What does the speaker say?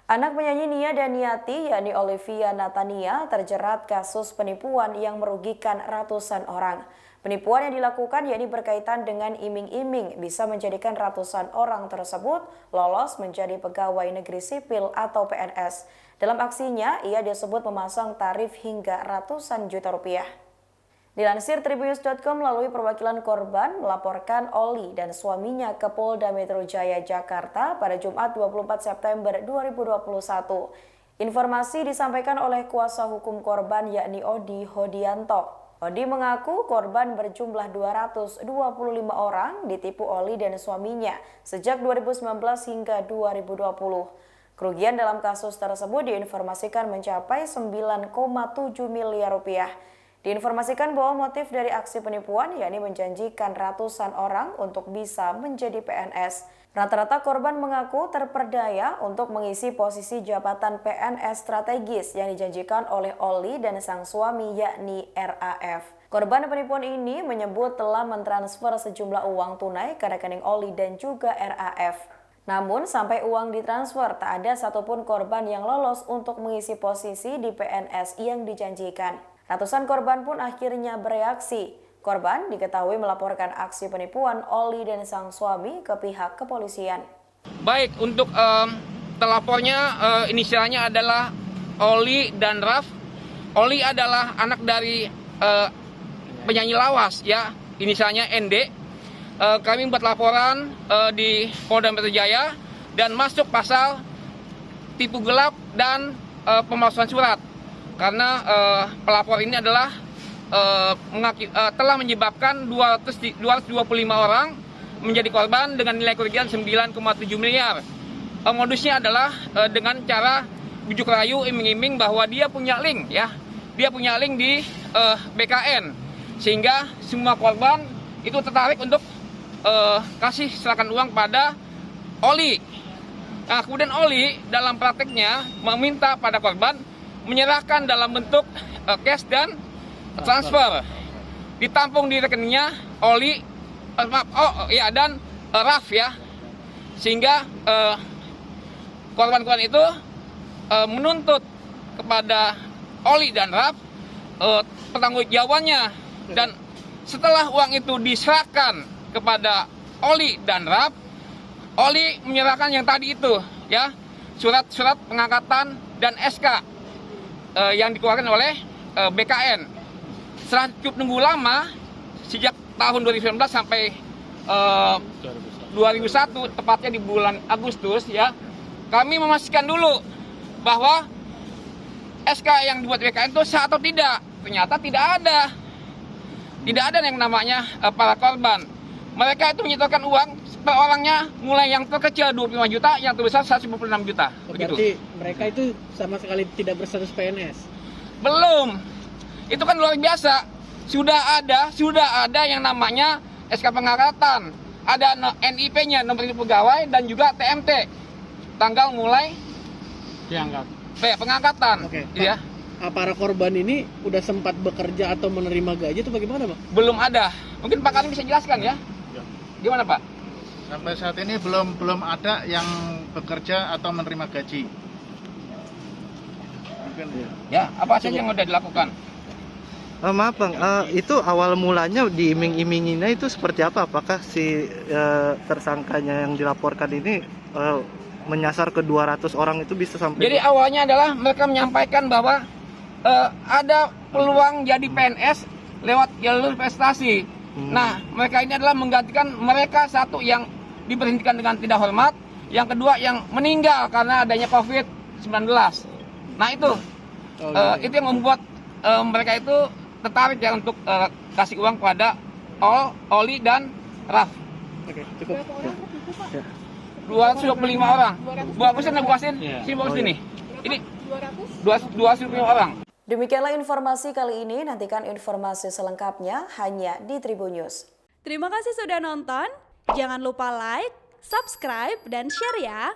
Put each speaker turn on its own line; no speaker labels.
Anak penyanyi Nia Daniati, yakni Olivia Natania, terjerat kasus penipuan yang merugikan ratusan orang. Penipuan yang dilakukan yakni berkaitan dengan iming-iming bisa menjadikan ratusan orang tersebut lolos menjadi pegawai negeri sipil atau PNS. Dalam aksinya, ia disebut memasang tarif hingga ratusan juta rupiah. Dilansir Tribunnews.com melalui perwakilan korban melaporkan Oli dan suaminya ke Polda Metro Jaya Jakarta pada Jumat 24 September 2021. Informasi disampaikan oleh kuasa hukum korban yakni Odi Hodianto. Odi mengaku korban berjumlah 225 orang ditipu Oli dan suaminya sejak 2019 hingga 2020. Kerugian dalam kasus tersebut diinformasikan mencapai 9,7 miliar rupiah. Diinformasikan bahwa motif dari aksi penipuan yakni menjanjikan ratusan orang untuk bisa menjadi PNS. Rata-rata korban mengaku terperdaya untuk mengisi posisi jabatan PNS strategis yang dijanjikan oleh Oli dan sang suami yakni RAF. Korban penipuan ini menyebut telah mentransfer sejumlah uang tunai ke rekening Oli dan juga RAF. Namun sampai uang ditransfer tak ada satupun korban yang lolos untuk mengisi posisi di PNS yang dijanjikan. Ratusan korban pun akhirnya bereaksi. Korban diketahui melaporkan aksi penipuan Oli dan sang suami ke pihak kepolisian.
Baik, untuk telapornya inisialnya adalah Oli dan Raf. Oli adalah anak dari penyanyi lawas, ya, inisialnya ND. Kami membuat laporan di Polda Metro Jaya dan masuk pasal tipu gelap dan pemalsuan surat. Karena pelapor ini adalah telah menyebabkan 225 orang menjadi korban dengan nilai kerugian 9,7 miliar. Modusnya adalah dengan cara bujuk rayu, iming-iming bahwa dia punya link, ya, dia punya link di BKN, sehingga semua korban itu tertarik untuk kasih serahkan uang pada Oli. Nah, kemudian Oli dalam prakteknya meminta pada korban menyerahkan dalam bentuk cash dan transfer, ditampung di rekeningnya Oli, dan Raf, ya, sehingga korban-korban itu menuntut kepada Oli dan Raf pertanggungjawabannya, dan setelah uang itu diserahkan kepada Oli dan Raf, Oli menyerahkan yang tadi itu, ya, surat-surat pengangkatan dan SK yang dikeluarkan oleh BKN. Setelah cukup nunggu lama, sejak tahun 2019 sampai 2001, tepatnya di bulan Agustus, ya, kami memastikan dulu bahwa SK yang dibuat BKN itu sah atau tidak. Ternyata tidak ada. Tidak ada yang namanya para korban. Mereka itu menyetorkan uang per orangnya mulai yang terkecil 25 juta, yang terbesar 156 juta.
Berarti mereka itu sama sekali tidak berstatus PNS?
Belum. Itu kan luar biasa. Sudah ada yang namanya SK pengangkatan. Ada NIP-nya, nomor induk pegawai, dan juga TMT. Tanggal mulai pengangkatan.
Oke.
Ya.
Para korban ini udah sempat bekerja atau menerima gaji itu bagaimana, Pak?
Belum ada. Mungkin Pak Karim bisa jelaskan, ya? Gimana, Pak?
Sampai saat ini belum ada yang bekerja atau menerima gaji. Mungkin
Ya, apa saja yang sudah dilakukan?
Maaf Bang, itu awal mulanya diiming-iminginya itu seperti apa? Apakah si tersangkanya yang dilaporkan ini menyasar ke 200 orang itu bisa sampai...
Jadi awalnya adalah mereka menyampaikan bahwa ada peluang jadi PNS lewat jalur prestasi. Nah, mereka ini adalah menggantikan mereka satu yang diberhentikan dengan tidak hormat, yang kedua yang meninggal karena adanya COVID-19. Nah, itu yang membuat mereka itu tertarik, ya, untuk kasih uang kepada Oli dan Raf.
Oke, cukup.
225 orang. Buasin. Sini bagus ini. Ini 225 orang.
Demikianlah informasi kali ini. Nantikan informasi selengkapnya hanya di Tribun News.
Terima kasih sudah nonton. Jangan lupa like, subscribe, dan share ya.